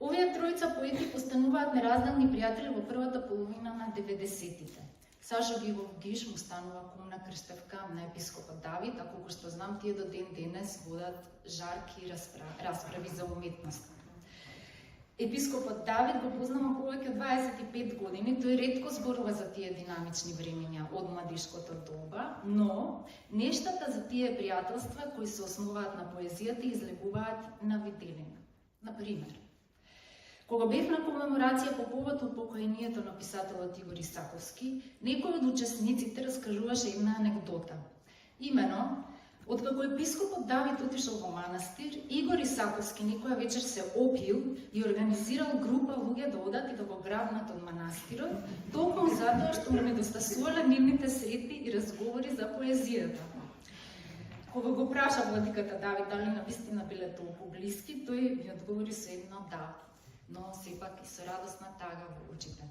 Овие тројца поети постануваат неразделни пријатели во првата половина на 90-тите. Сашо Гивовгиш му станува кумна крштевка на епископот Давид, а колку што знам, тие до ден денес водат жарки расправи за уметност. Епископот Давид го познава повеќе од 25 години, тој ретко зборува за тие динамични времења од младишкото доба, но нештата за тие пријателства кои се основаат на поезијата излегуваат на виделина. Например, кога бев на комеморација по повод упокоението на писателот Игор Исаковски, некој од учесниците раскажуваше една анекдота. Имено, откако епископот Давид отишол во манастир, Игор Исаковски некоја вечер се опил и организирал група луѓе да одат и да го грабнат од манастирот, токму затоа што му недостасувале нивните сретби и разговори за поезијата. Кога го праша владиката Давид дали навистина биле толку блиски, тој ми одговори со едно да, но сепак и со радосна тага во очите.